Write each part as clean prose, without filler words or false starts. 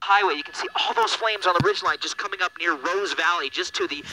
highway. You can see all those flames on the ridgeline just coming up near Rose Valley, just to the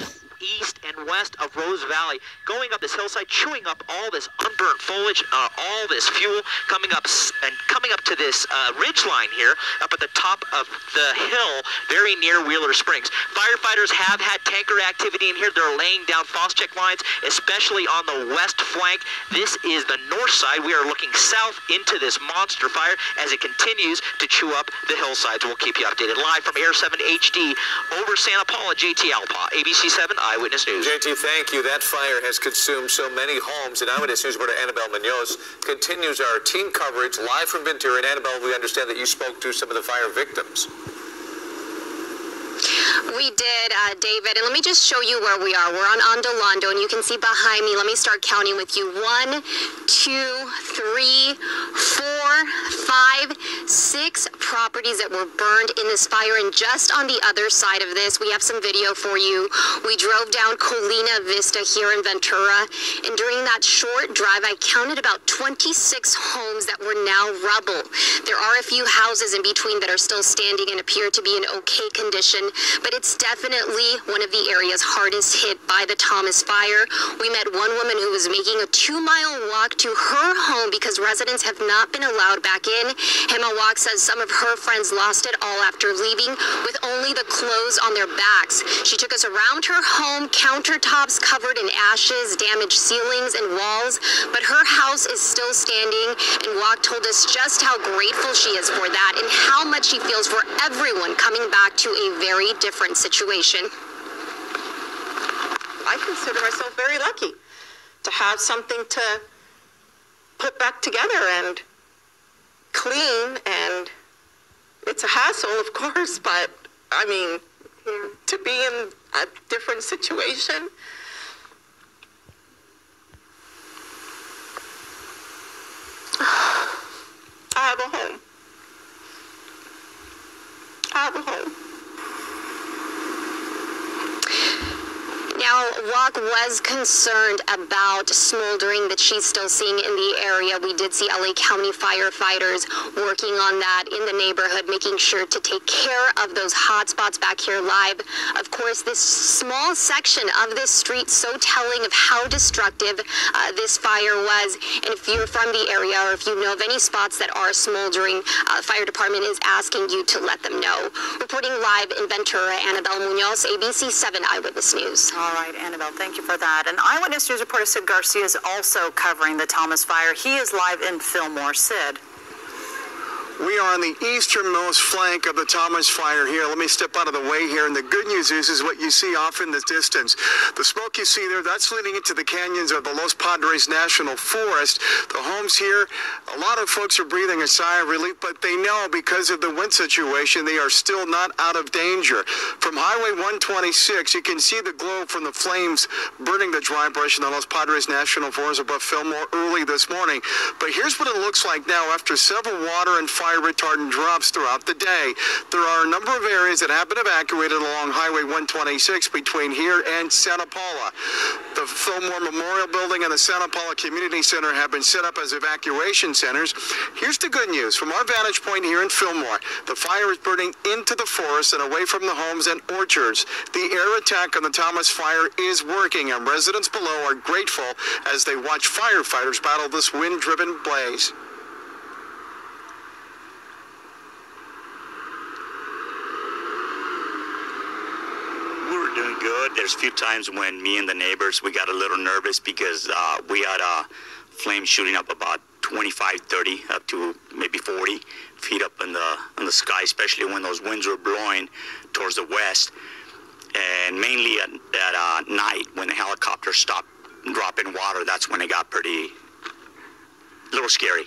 east and west of Rose Valley, going up this hillside, chewing up all this unburnt foliage, all this fuel, coming up to this ridge line here, up at the top of the hill, very near Wheeler Springs. Firefighters have had tanker activity in here. They're laying down faucet check lines, especially on the west flank. This is the north side. We are looking south into this monster fire as it continues to chew up the hillsides. We'll keep you updated live from Air 7 HD over Santa Paula. JT Alpa, ABC 7 Eyewitness News. JT, thank you. That fire has consumed so many homes. And Eyewitness News reporter Annabelle Munoz continues our team coverage live from Ventura. And Annabelle, we understand that you spoke to some of the fire victims. We did, David, and let me just show you where we are. We're on Ondolando, and you can see behind me. Let me start counting with you. 1, 2, 3, 4, 5, 6 properties that were burned in this fire. And just on the other side of this, we have some video for you. We drove down Colina Vista here in Ventura, and during that short drive, I counted about 26 homes that were now rubble. There are a few houses in between that are still standing and appear to be in okay condition, but it's definitely one of the areas hardest hit by the Thomas Fire. We met one woman who was making a 2-mile walk to her home because residents have not been allowed back in. Hema Walk says some of her friends lost it all after leaving with only the clothes on their backs. She took us around her home, countertops covered in ashes, damaged ceilings and walls, but her house is still standing, and Walk told us just how grateful she is for that and how much she feels for everyone coming back to a very different situation. I consider myself very lucky to have something to put back together and clean, and it's a hassle, of course, but I mean, to be in a different situation, I have a home. I have a home. Now, Walk was concerned about smoldering that she's still seeing in the area. We did see LA County firefighters working on that in the neighborhood, making sure to take care of those hot spots back here live. Of course, this small section of this street so telling of how destructive this fire was. And if you're from the area or if you know of any spots that are smoldering, the fire department is asking you to let them know. Reporting live in Ventura, Annabelle Munoz, ABC 7 Eyewitness News. All right, Annabelle, thank you for that. And Eyewitness News reporter Sid Garcia is also covering the Thomas Fire. He is live in Fillmore. Sid. We are on the easternmost flank of the Thomas Fire here. Let me step out of the way here. And the good news is what you see off in the distance. The smoke you see there, that's leading into the canyons of the Los Padres National Forest. The homes here, a lot of folks are breathing a sigh of relief, but they know because of the wind situation, they are still not out of danger. From Highway 126, you can see the glow from the flames burning the dry brush in the Los Padres National Forest above Fillmore early this morning. But here's what it looks like now after several water and fire retardant drops throughout the day. There are a number of areas that have been evacuated along Highway 126 between here and Santa Paula. The Fillmore Memorial Building and the Santa Paula Community Center have been set up as evacuation centers. Here's the good news. From our vantage point here in Fillmore, the fire is burning into the forest and away from the homes and orchards. The air attack on the Thomas Fire is working, and residents below are grateful as they watch firefighters battle this wind-driven blaze. Doing good. There's a few times when me and the neighbors, we got a little nervous because we had a flame shooting up about 25, 30, up to maybe 40 feet up in the sky, especially when those winds were blowing towards the west. And mainly at night when the helicopter stopped dropping water, that's when it got a little scary.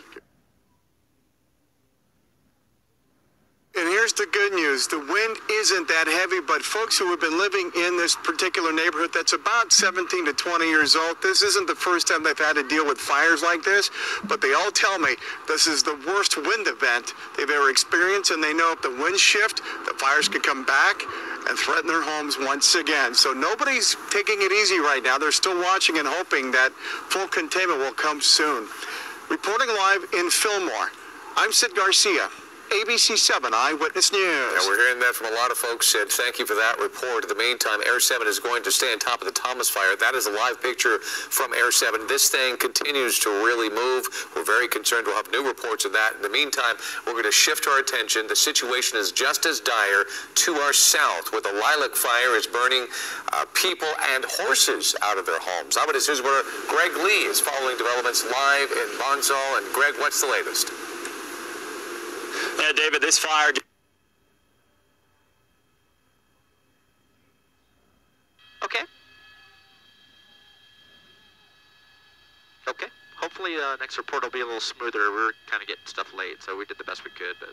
And here's the good news. The wind isn't that heavy, but folks who have been living in this particular neighborhood that's about 17 to 20 years old, this isn't the first time they've had to deal with fires like this, but they all tell me this is the worst wind event they've ever experienced, and they know if the winds shift, the fires could come back and threaten their homes once again. So nobody's taking it easy right now. They're still watching and hoping that full containment will come soon. Reporting live in Fillmore, I'm Sid Garcia, ABC 7 Eyewitness News. Yeah, we're hearing that from a lot of folks, and thank you for that report. In the meantime, Air 7 is going to stay on top of the Thomas Fire. That is a live picture from Air 7. This thing continues to really move. We're very concerned. We'll have new reports of that. In the meantime, we're going to shift our attention. The situation is just as dire to our south, where the lilac fire is burning people and horses out of their homes. Eyewitness News reporter Greg Lee is following developments live in Bonsall. And Greg, what's the latest? Yeah, David, this fire... Okay. Okay. Hopefully next report will be a little smoother. We're kind of getting stuff late, so we did the best we could, but...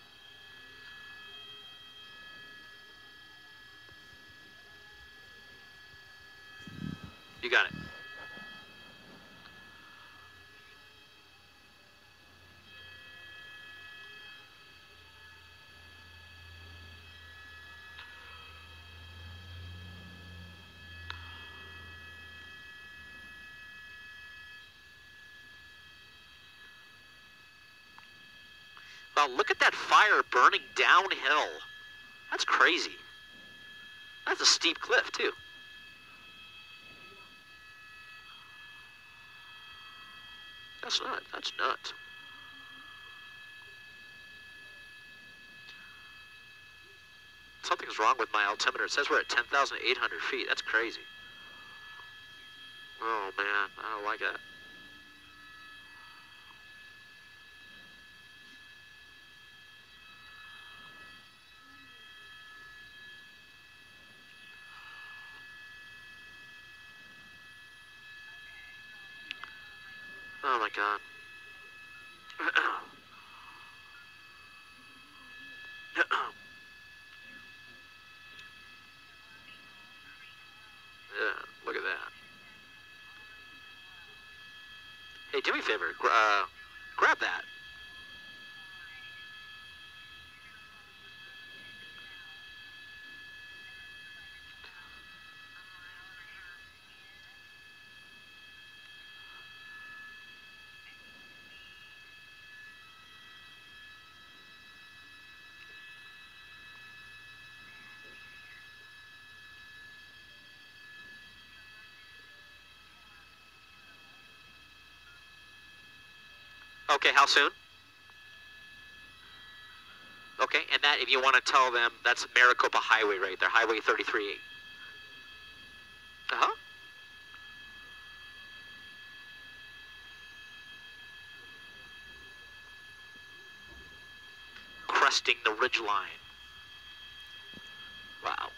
You got it. Wow, look at that fire burning downhill. That's crazy. That's a steep cliff, too. That's nuts. Something's wrong with my altimeter. It says we're at 10,800 feet. That's crazy. Oh, man. I don't like that. Oh my God. Yeah, look at that. Hey, do me a favor. Grab that. Okay, how soon? Okay, and that, if you want to tell them, that's Maricopa Highway right there, Highway 33. Uh-huh. Cresting the ridgeline. Wow.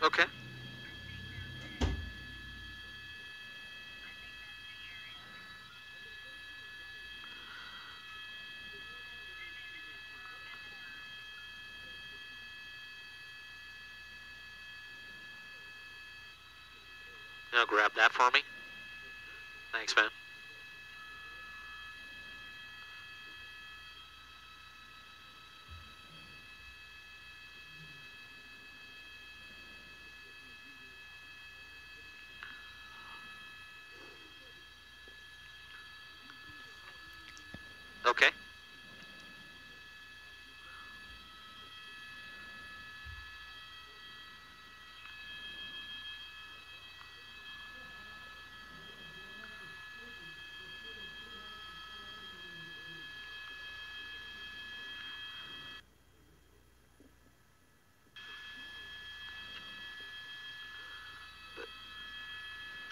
Okay. Now grab that for me. Thanks, man. Okay.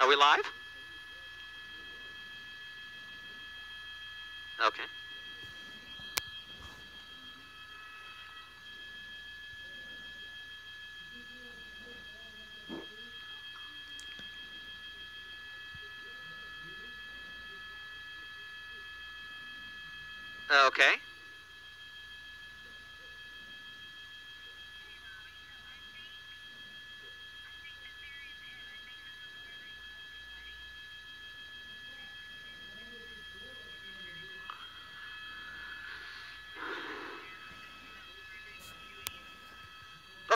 Are we live? Okay. Okay.